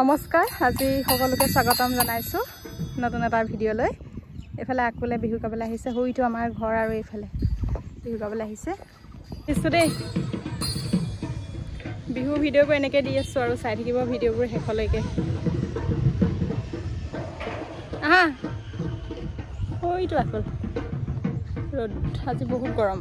নমস্কাৰ আজি সকলোকে স্বাগতম জনাইছো নতুন এটা ভিডিঅ'লৈ এফালে আকলে বিহু গাবলৈ আহিছে হইটো আমাৰ ঘৰ আৰু এফালে বিহু গাবলৈ আহিছে ইছু দেই বিহু ভিডিঅ'বোৰ এনেকৈ দি আছো আৰু চাই থাকিব ভিডিঅ'বোৰ শেষলৈকে আহা হইটো আকল ৰ'দ আজি বহুত গৰম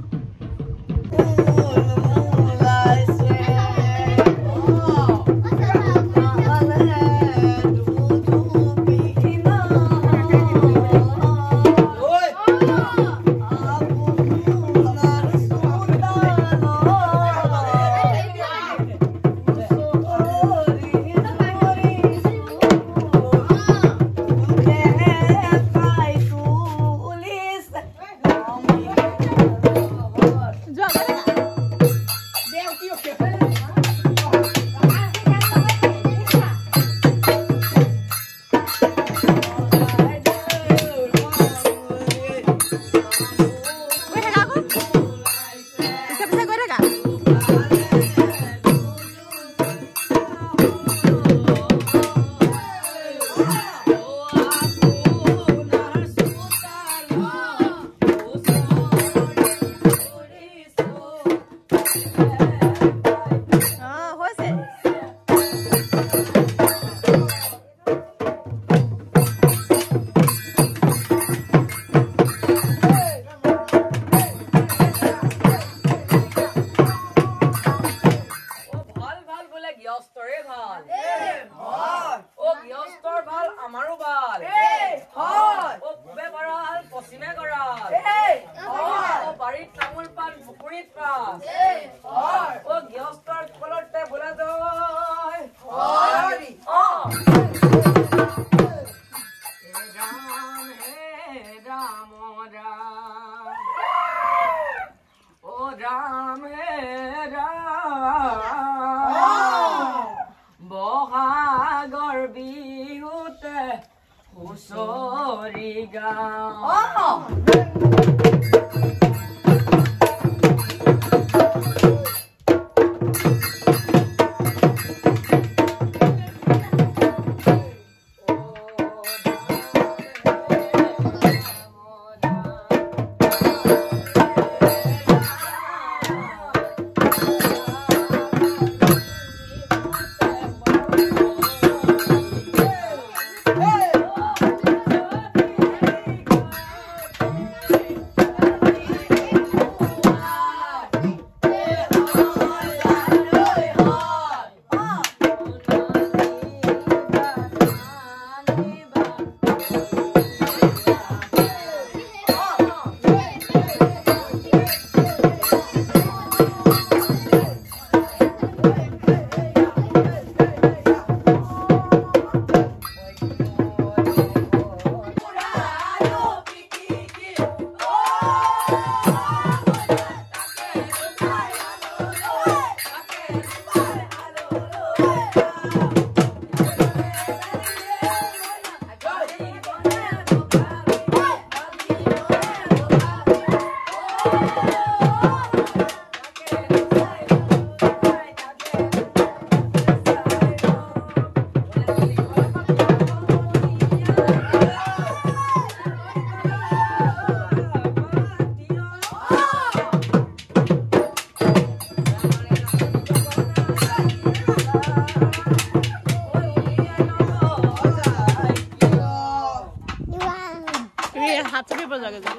লাগে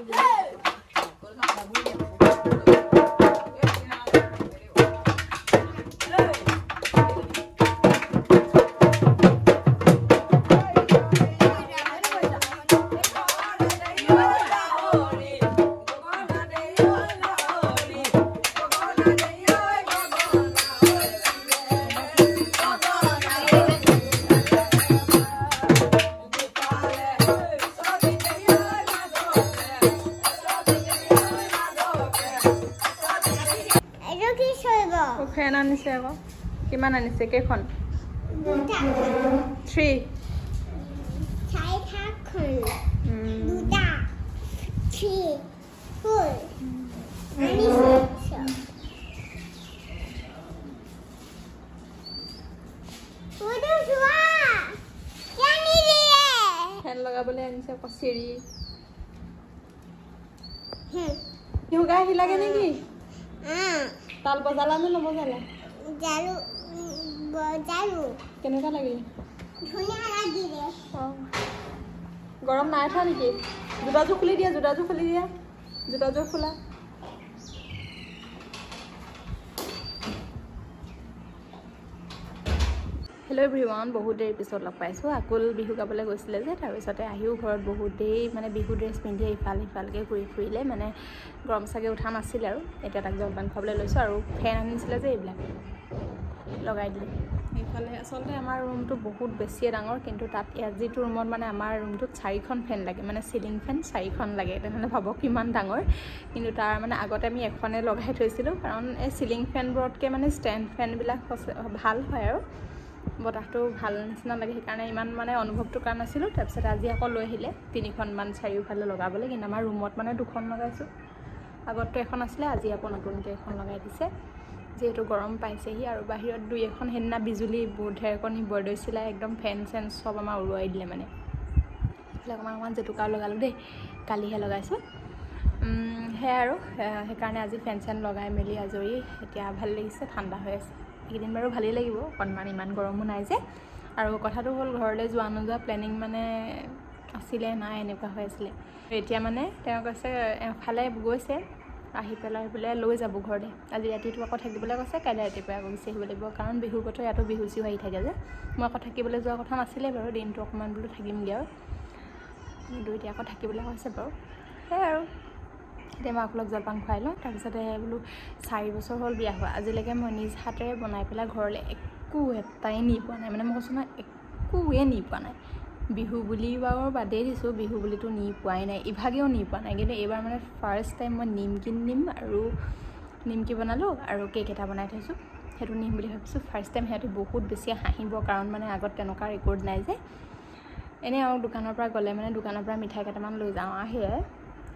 ফেন আনিছে আকৌ কিমান আনিছে কেইখন 3 দুটা 3 4 ফেন লগাবলৈ আনিছে আকৌ চিৰি বিহুগা আহিলাগে নেকি তাল বজালা নে নবজালা জালু বজালু কেনেকুৱা লাগিল ধুনীয়া লাগিলে গৰম নাই উঠা নেকি জোতাযোৰ খুলি দিয়া জোতাযোৰ খোলা হেল্ল' এভৰিৱান বহুত দেৰি পিছত লগ পাইছোঁ আকুল বিহু গাবলৈ গৈছিলে যে তাৰপিছতে আহিও ঘৰত বহুত দেৰি মানে বিহু ড্ৰেছ পিন্ধি ইফালকৈ ঘূৰি ফুৰিলে মানে গৰম চাগে উঠা নাছিলে আৰু এতিয়া তাক জলপান খুৱাবলৈ লৈছোঁ আৰু ফেন আনিছিলে যে এইবিলাক লগাই দিলে এইফালে আচলতে আমাৰ ৰুমটো বহুত বেছিয়ে ডাঙৰ কিন্তু তাত ইয়াত যিটো ৰুমত মানে আমাৰ ৰুমটোত 4খন ফেন লাগে মানে চিলিং ফেন 4খন লাগে তেনেহ'লে ভাবক কিমান ডাঙৰ কিন্তু তাৰ মানে আগতে আমি এখনে লগাই থৈছিলোঁ কাৰণ এই চিলিং ফেনবোৰতকৈ মানে ষ্টেণ্ড ফেনবিলাক ভাল হয় আৰু বতাহটো ভাল নিচিনা লাগে সেইকাৰণে ইমান মানে অনুভৱটো কৰা নাছিলোঁ তাৰপিছত আজি আকৌ লৈ আহিলে 3খনমান চাৰিওফালে লগাবলৈ কিন্তু আমাৰ ৰুমত মানে 2খন লগাইছোঁ আগততো এখন আছিলে আজি আকৌ নতুনকৈ এখন লগাই দিছে যিহেতু গৰম পাইছেহি আৰু বাহিৰত 2-এখন সেইদিনা বিজুলী ঢেৰেকণি বৰদৈ চিলাই একদম ফেন চেন চব আমাৰ উৰুৱাই দিলে মানে এইবিলাক অকণমান জেতুকা লগালোঁ দেই কালিহে লগাইছোঁ সেয়াই আৰু সেইকাৰণে আজি ফেন চেন লগাই মেলি আজৰি এতিয়া ভাল লাগিছে ঠাণ্ডা হৈ আছে এইকেইদিন বাৰু ভালেই লাগিব অকণমান ইমান গৰমো নাই যে আৰু কথাটো হ'ল ঘৰলৈ যোৱা নোযোৱা প্লেনিং মানে আছিলে নাই এনেকুৱা হৈ আছিলে এতিয়া মানে তেওঁ কৈছে এফালে গৈছে আহি পেলাই বোলে লৈ যাব ঘৰলৈ আজি ৰাতিটো আকৌ থাকিবলৈ কৈছে কাইলৈ ৰাতিপুৱা আকৌ গুচি আহিব লাগিব কাৰণ বিহুৰ বতৰ ইয়াতো বিহু চিহু আহি থাকে যে মই আকৌ থাকিবলৈ যোৱা কথা নাছিলে বাৰু দিনটো অকণমান বোলো থাকিমগৈ আৰু কিন্তু এতিয়া আকৌ থাকিবলৈ কৈছে বাৰু সেয়াই আৰু এতিয়া মই আপোনাক জলপান খুৱাই লওঁ তাৰপিছতে বোলো 4 বছৰ হ'ল বিয়া হোৱা আজিলৈকে মই নিজ হাতেৰে বনাই পেলাই ঘৰলৈ একো এটাই নি পোৱা নাই মানে মই কৈছোঁ নহয় একোৱে নি পোৱা নাই বিহু বুলি বাৰু বাদেই দিছোঁ বিহু বুলিতো নি পোৱাই নাই ইভাগেও নি পোৱা নাই কিন্তু এইবাৰ মানে ফাৰ্ষ্ট টাইম মই নিম আৰু নিমকি বনালোঁ আৰু কেক এটা বনাই থৈছোঁ সেইটো নিম বুলি ভাবিছোঁ ফাৰ্ষ্ট টাইম সিহঁতে বহুত বেছি হাঁহিব কাৰণ মানে আগত তেনেকুৱা ৰেকৰ্ড নাই যে এনেই আৰু দোকানৰ পৰা গ'লে মানে দোকানৰ পৰা মিঠাই কেইটামান লৈ যাওঁ সেয়াই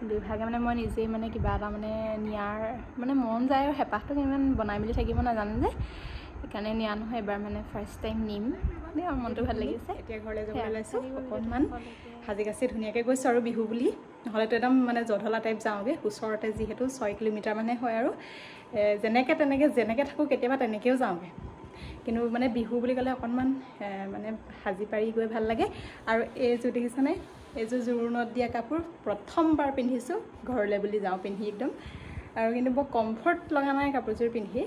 দুইভাগে মানে মই নিজেই মানে কিবা এটা মানে নিয়াৰ মানে মন যায় আৰু হেঁপাহটো ইমান বনাই মেলি থাকিব নাজানো যে সেইকাৰণে নিয়া নহয় এবাৰ মানে ফাৰ্ষ্ট টাইম নিম আৰু মনটো ভাল লাগিছে এতিয়া ঘৰলৈ যাবলৈ ওলাইছোঁ অকণমান সাজি কাচি ধুনীয়াকৈ গৈছোঁ আৰু বিহু বুলি নহ'লেতো একদম মানে জধলা টাইপ যাওঁগৈ ওচৰতে যিহেতু 6 কিলোমিটাৰ মানে হয় আৰু যেনেকৈ থাকোঁ কেতিয়াবা তেনেকৈও যাওঁগৈ কিন্তু মানে বিহু বুলি ক'লে অকণমান মানে সাজি পাৰি গৈ ভাল লাগে আৰু এইযোৰ দেখিছেনে এইযোৰ জোৰোণত দিয়া কাপোৰ প্ৰথমবাৰ পিন্ধিছোঁ ঘৰলৈ বুলি যাওঁ পিন্ধি একদম আৰু কিন্তু বৰ কমফৰ্ট লগা নাই কাপোৰযোৰ পিন্ধি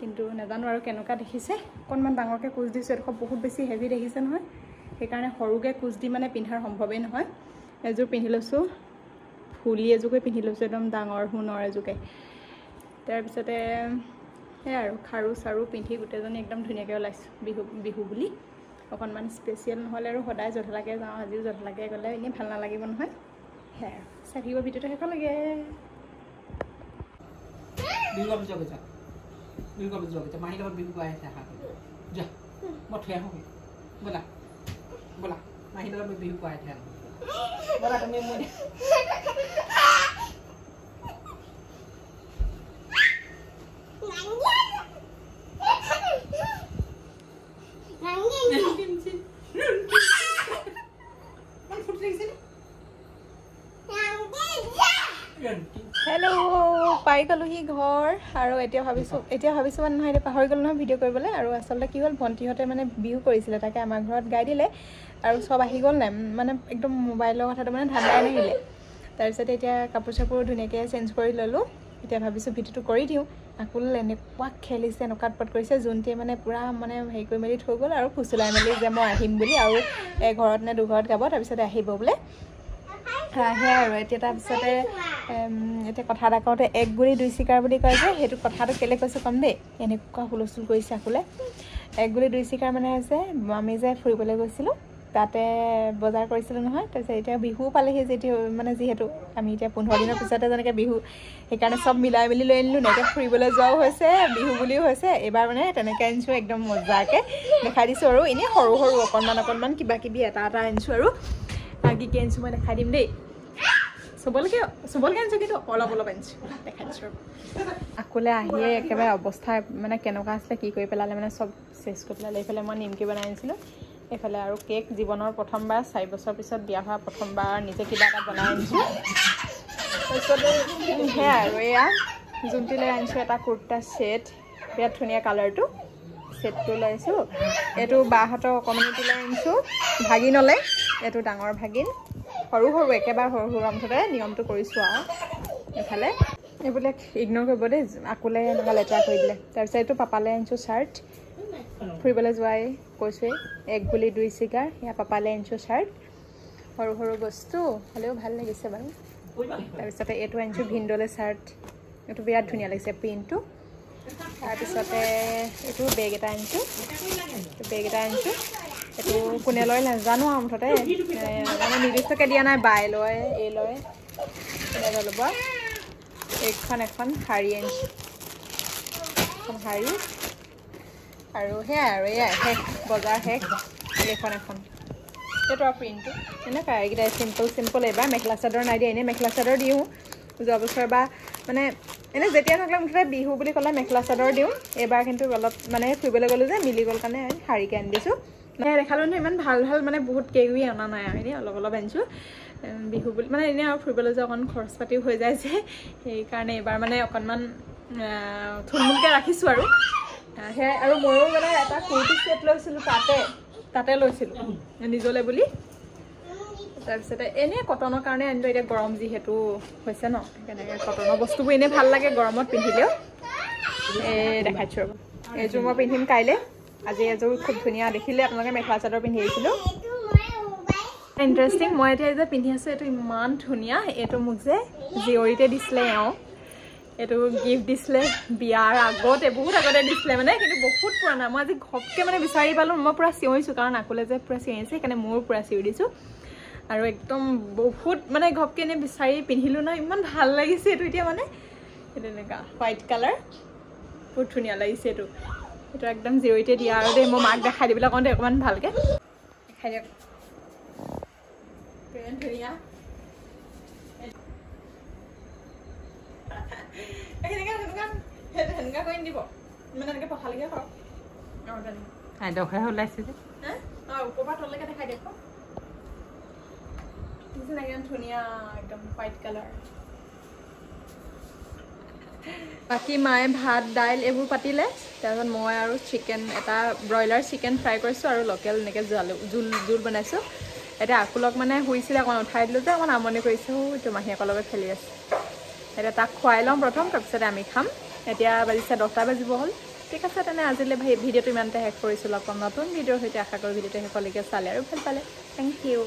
কিন্তু নাজানো আৰু কেনেকুৱা দেখিছে অকণমান ডাঙৰকৈ কোচ দিছোঁ এডোখৰ বহুত বেছি হেভি দেখিছে নহয় সেইকাৰণে সৰুকৈ কোচ দি মানে পিন্ধাৰ সম্ভৱেই নহয় এযোৰ পিন্ধি লৈছোঁ ফুলি এযোৰকৈ পিন্ধি লৈছোঁ একদম ডাঙৰ সোণৰ এযোৰকৈ তাৰপিছতে সেয়াই আৰু খাৰু চাৰু পিন্ধি গোটেইজনী একদম ধুনীয়াকৈ ওলাইছোঁ বিহু বুলি অকণমান স্পেচিয়েল নহ'লে আৰু সদায় জধলাকৈ যাওঁ আজিও জধলাকৈ গ'লে এনেই ভাল নালাগিব নহয় সেয়াই চাই থাকিব ভিডিঅ'টো শেষ লাগে মাহী লগত বিহু গাই আছে যা মই থৈ আহোঁ ব'লা ব'লা মাহী লগত বিহু গাই থৈ আহোঁ ব'লা তুমি মই হেল্ল' পাই গ'লোহি ঘৰ আৰু এতিয়া ভাবিছোঁ মানে নহয় এতিয়া পাহৰি গ'লো নহয় ভিডিঅ' কৰিবলৈ আৰু আচলতে কি হ'ল ভণ্টিহঁতে মানে বিহু কৰিছিলে তাকে আমাৰ ঘৰত গাই দিলে আৰু চব আহি গ'ল নাই মানে একদম মোবাইলৰ কথাটো মানে ধান্দাই নাহিলে তাৰপিছতে এতিয়া কাপোৰ চাপোৰ ধুনীয়াকৈ চেঞ্জ কৰি ল'লোঁ এতিয়া ভাবিছোঁ ভিডিঅ'টো কৰি দিওঁ আকুল এনেকুৱা খেলিছে এনেকুৱা উৎপাত কৰিছে যোনটিয়ে মানে পূৰা মানে হেৰি কৰি মেলি থৈ গ'ল আৰু ফুচুলাই মেলি যে মই আহিম বুলি আৰু ঘৰত নে দুঘৰত গাব তাৰপিছতে আহিব বোলে সেয়াই আৰু এতিয়া তাৰপিছতে এতিয়া কথা এটা কওঁতে 1 গুলি 2 চিকাৰ বুলি কয় যে সেইটো কথাটো কেলৈ কৈছোঁ ক'ম দেই এনেকুৱা হুলস্থুল কৰিছে আকুলে 1 গুলি 2 চিকাৰ মানে হৈছে আমি যে ফুৰিবলৈ গৈছিলোঁ তাতে বজাৰ কৰিছিলোঁ নহয় তাৰপিছত এতিয়া বিহু পালেহি মানে যিহেতু আমি এতিয়া 15 দিনৰ পিছতে যেনেকৈ বিহু সেইকাৰণে চব মিলাই মেলি লৈ আনিলোঁ এতিয়া ফুৰিবলৈ যোৱাও হৈছে বিহু বুলিও হৈছে এইবাৰ মানে তেনেকৈ আনিছোঁ একদম মজাকৈ দেখাই দিছোঁ আৰু এনেই সৰু সৰু অকণমান কিবা কিবি এটা আনিছোঁ আৰু কি কি আনিছোঁ মই দেখাই দিম দেই চবলৈকে আনিছোঁ কিন্তু অলপ আনিছোঁ দেখাই দিছোঁ আকুলে আহিয়ে একেবাৰে অৱস্থা মানে কেনেকুৱা আছিলে কি কৰি পেলালে মানে চব চেছ কৰি পেলালে এইফালে মই নিমকি বনাই আনিছিলোঁ এইফালে আৰু কেক জীৱনৰ প্ৰথমবাৰ 4 বছৰ পিছত বিয়া হোৱা প্ৰথমবাৰ নিজে কিবা এটা বনাই আনিছোঁ তাৰপিছতে সেয়াই আৰু এয়া যোনটো লৈ আনিছোঁ এটা কুৰ্তা ছেট বিৰাট ধুনীয়া কালাৰটো ছেটটো লৈ আনিছোঁ এইটো বাহঁতৰ অকণমানিটো লৈ আনিছোঁ ভাগিনলৈ এইটো ডাঙৰ ভাগিন সৰু একেবাৰে সৰু মুঠতে নিয়মটো কৰিছোঁ আৰু এইফালে এইবিলাক ইগন'ৰ কৰিব দেই আকুলে এনেকুৱা লেতেৰা কৰি দিলে তাৰপিছত এইটো পাপালৈ আনিছোঁ চাৰ্ট ফুৰিবলৈ যোৱাই কৈছোঁৱেই 1 গুলি 2 চিকাৰ সেয়া পাপালৈ আনিছোঁ চাৰ্ট সৰু বস্তু হ'লেও ভাল লাগিছে বাৰু তাৰপিছতে এইটো আনিছোঁ ভিনদলৈ চাৰ্ট এইটো বিৰাট ধুনীয়া লাগিছে প্ৰিণ্টটো তাৰপিছতে এইটো বেগ এটা আনিছোঁ এইটো কোনে লয় নাজানো আৰু মুঠতে মানে নিৰ্দিষ্টকৈ দিয়া নাই বাই লয় এই লয় কোনে ল'ব এখন শাৰী আনিছোঁ এখন শাৰী আৰু সেয়াই আৰু এয়াই শেষ বজাৰ শেষ এখন এইটো আৰু প্ৰিণ্টটো এনেকুৱা এইকেইটাই চিম্পল এইবাৰ মেখেলা চাদৰ নাই দিয়া এনেই মেখেলা চাদৰ দিওঁ যোৱা বছৰ বা মানে এনেই যেতিয়া থাকিলে মুঠতে বিহু বুলি ক'লে মেখেলা চাদৰ দিওঁ এইবাৰ কিন্তু অলপ মানে ফুৰিবলৈ গ'লোঁ যে মিলি গ'ল কাৰণে শাৰীকে আনি দিছোঁ দেখালোঁ নহয় ইমান ভাল মানে বহুত কেকবি অনা নাই আৰু এনেই অলপ আনিছোঁ বিহু বুলি মানে এনেই আৰু ফুৰিবলৈ যোৱা অকণ খৰচ পাতিও হৈ যায় যে সেইকাৰণে এইবাৰ মানে অকণমান থুলমূলকৈ ৰাখিছোঁ আৰু সেয়াই আৰু ময়ো মানে এটা কুৰ্তি ছেট লৈছিলোঁ তাতে লৈছিলোঁ নিজলৈ বুলি তাৰপিছতে এনেই কটনৰ কাৰণে আনিলোঁ এতিয়া গৰম যিহেতু হৈছে ন সেইকাৰণে কটনৰ বস্তুবোৰ এনেই ভাল লাগে গৰমত পিন্ধিলেও দেখাইছোঁ ৰ'ব এইযোৰ মই পিন্ধিম কাইলৈ আজি এযোৰ খুব ধুনীয়া দেখিলে আপোনালোকে মেখেলা চাদৰ পিন্ধি আহিছিলোঁ ইণ্টাৰেষ্টিং মই এতিয়া যে পিন্ধি আছোঁ এইটো ইমান ধুনীয়া এইটো মোক যে জীয়ৰীতে দিছিলে এইটো গিফ্ট দিছিলে বিয়াৰ আগতে বহুত আগতে দিছিলে মানে কিন্তু বহুত পুৰণা মই আজি ঘপকৈ মানে বিচাৰি পালোঁ মই পূৰা চিঞৰিছোঁ কাৰণ আকুলে যে পূৰা চিঞৰিছে সেইকাৰণে ময়ো পূৰা চিঞৰি দিছোঁ আৰু একদম বহুত মানে ঘপকৈ এনেই বিচাৰি পিন্ধিলোঁ ন ইমান ভাল লাগিছে এইটো এতিয়া মানে এইটো এনেকুৱা হোৱাইট কালাৰ বহুত ধুনীয়া লাগিছে এইটো একদম জীয়ৰীতে দিয়া আৰু দেই মই মাক দেখাই দিবলৈ কওঁতে অকণমান ভালকৈ দেখাই দিয়ক ধুনীয়া সেনেকুৱা কৰি নিদিব মানে এনেকৈ পঠালিকৈ কৰক আইডখে ওলাইছে যে ওপৰৰ পৰা তললৈকে দেখাই দিয়ক একদম ধুনীয়া একদম হোৱাইট কালাৰ বাকী মায়ে ভাত দাইল এইবোৰ পাতিলে তাৰপিছত মই আৰু চিকেন এটা ব্ৰইলাৰ চিকেন ফ্ৰাই কৰিছোঁ আৰু লোকেল এনেকৈ জোল বনাইছোঁ এতিয়া আকুলক মানে শুইছিলে অকণ উঠাই দিলোঁ যে অকণ আমনি কৰিছে এইটো মাহীয়েকৰ লগত খেলি আছে এতিয়া তাক খুৱাই ল'ম প্ৰথম তাৰপিছতে আমি খাম এতিয়া বাজিছে 10টা বাজিব হ'ল ঠিক আছে তেনে আজিলৈ ভিডিঅ'টো ইমানতে শেষ কৰিছোঁ লগ পাম নতুন ভিডিঅ'ৰ সৈতে আশা কৰোঁ ভিডিঅ'টো শেষলৈকে চালে আৰু ভাল পালে থেংক ইউ